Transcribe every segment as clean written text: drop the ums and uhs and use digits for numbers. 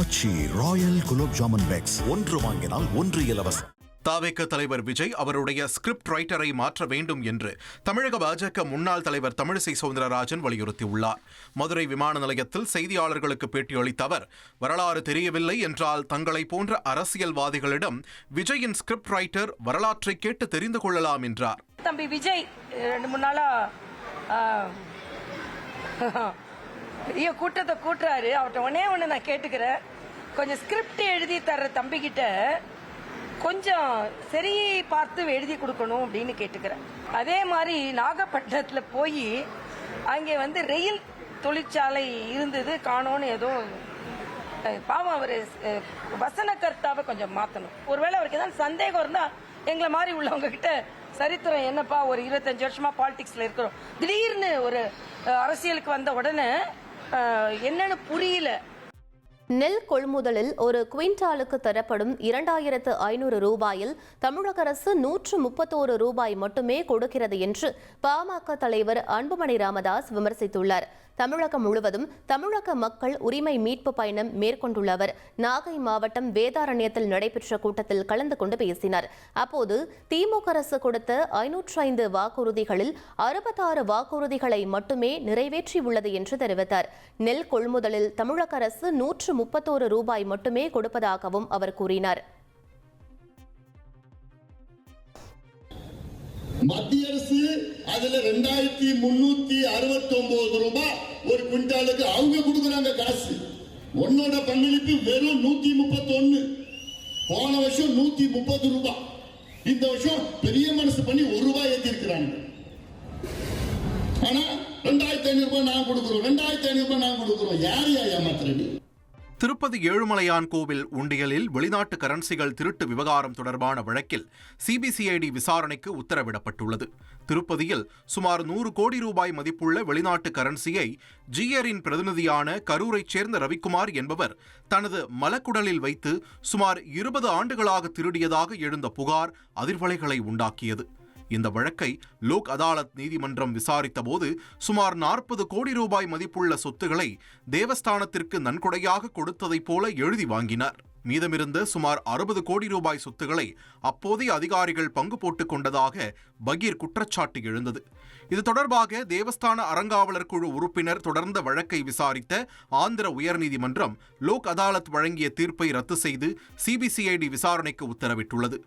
ஆச்சி Royal gulab jamun packs ஒன்று வாங்கினால் ஒன்று இலவசம். தவிக தலைவர் விஜய் அவருடைய ஸ்கிரிப்ட் ரைட்டரை மாற்ற வேண்டும் என்று தமிழக பாஜக முன்னாள் தலைவர் தமிழிசை சவுந்தரராஜன் வலியுறுத்தியுள்ளார். மதுரை விமான நிலையத்தில் செய்தியாளர்களுக்கு பேட்டியளித்த அவர், வரலாறு தெரியவில்லை என்றால் தங்களை போன்ற அரசியல்வாதிகளிடம் விஜயின் ஸ்கிரிப்ட் ரைட்டர் வரலாற்றை கேட்டு தெரிந்து கொள்ளலாம் என்றார். தம்பி விஜய் 2-3 நாளா பெரிய கூட்டத்தை கூட்டுறாரு. அவர்கிட்ட ஒண்ணு நான் கேட்டுக்கிறேன், கொஞ்சம் ஸ்கிரிப்ட் எழுதி தர்ற தம்பிக்கிட்ட கொஞ்சம் சரி பார்த்து எழுதி கொடுக்கணும் அப்படின்னு கேட்டுக்கிறேன். அதே மாதிரி நாகப்பட்டினத்தில் போய் அங்கே ரயில் தொழிற்சாலை இருந்தது காணோன்னு ஏதோ பாவம் அவர் வசனகர்த்தாவை கொஞ்சம் மாற்றணும். ஒருவேளை அவருக்கு ஏதாவது சந்தேகம் இருந்தால் எங்களை மாதிரி உள்ளவங்க கிட்ட சரித்திரம் என்னப்பா, ஒரு 25 வருஷமா பாலிடிக்ஸ்ல இருக்கிறோம், திடீர்னு ஒரு அரசியலுக்கு வந்த உடனே என்னன்னு புரியல. நெல் கொள்முதலில் ஒரு குவிண்டாலுக்கு தரப்படும் 2500 ரூபாயில் தமிழக அரசு 131 ரூபாய் மட்டுமே கொடுக்கிறது என்று பாமக தலைவர் அன்புமணி ராமதாஸ் விமர்சித்துள்ளார். தமிழகம் முழுவதும் தமிழக மக்கள் உரிமை மீட்பு பயணம் மேற்கொண்டுள்ள அவர் நாகை மாவட்டம் வேதாரண்யத்தில் நடைபெற்ற கூட்டத்தில் கலந்து கொண்டு பேசினார். அப்போது திமுக அரசு கொடுத்த 505 வாக்குறுதிகளில் 66 வாக்குறுதிகளை மட்டுமே நிறைவேற்றியுள்ளது என்று தெரிவித்தார். நெல் கொள்முதலில் தமிழக அரசு 131 ரூபாய் மட்டுமே கொடுப்பதாகவும் அவர் கூறினார். மத்திய அரசு அதுல 2369 ரூபாய் ஒரு குவிண்டாலுக்கு அவங்க கொடுக்குறாங்க காசு. உன்னோட பங்களிப்பு வெறும் 131. போன வருஷம் 130 ரூபாய். இந்த வருஷம் பெரிய மனசு பண்ணி 1 ரூபாய் ஏற்றி இருக்கிறாங்க. ஆனா 2500 ரூபாய் நான் கொடுக்கிறோம், 2500 ரூபாய் நான் கொடுக்கிறோம். யார் ஏமாத்துறது? திருப்பதி ஏழுமலையான் கோவில் உண்டியலில் வெளிநாட்டு கரன்சிகள் திருட்டு விவகாரம் தொடர்பான வழக்கில் சிபிசிஐடி விசாரணைக்கு உத்தரவிடப்பட்டுள்ளது. திருப்பதியில் சுமார் 100 கோடி ரூபாய் மதிப்புள்ள வெளிநாட்டு கரன்சியை ஜிஆரின் பிரதிநிதியான கரூரைச் சேர்ந்த ரவிக்குமார் என்பவர் தனது மலக்குடலில் வைத்து சுமார் 20 ஆண்டுகளாக திருடியதாக எழுந்த புகார் அதிர்வலைகளை உண்டாக்கியது. இந்த வழக்கை லோக் அதாலத் நீதிமன்றம் விசாரித்த போது சுமார் 40 கோடி ரூபாய் மதிப்புள்ள சொத்துக்களை தேவஸ்தானத்திற்கு நன்கொடையாக கொடுத்ததைப் போல எழுதி வாங்கினார். மீதமிருந்த சுமார் 60 கோடி ரூபாய் சொத்துக்களை அப்போதைய அதிகாரிகள் பங்கு போட்டுக் கொண்டதாக பகீர் குற்றச்சாட்டு எழுந்தது. இது தொடர்பாக தேவஸ்தான அறங்காவலர் குழு உறுப்பினர் தொடர்ந்த வழக்கை விசாரித்த ஆந்திர உயர்நீதிமன்றம் லோக் அதாலத் வழங்கிய தீர்ப்பை ரத்து செய்து சிபிசிஐடி விசாரணைக்கு உத்தரவிட்டுள்ளது.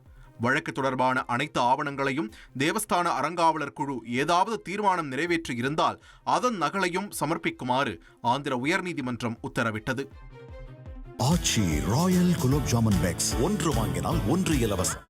வழக்கு தொடர்பான அனைத்து ஆவணங்களையும் தேவஸ்தான அறங்காவலர் குழு ஏதாவது தீர்மானம் நிறைவேற்றி இருந்தால் அதன் நகலையும் சமர்ப்பிக்குமாறு ஆந்திர உயர்நீதிமன்றம் உத்தரவிட்டது. ஆச்சி ராயல் குலோப் ஜாமுன் பேக்ஸ் ஒன்று வாங்கினால் ஒன்று இலவசம்.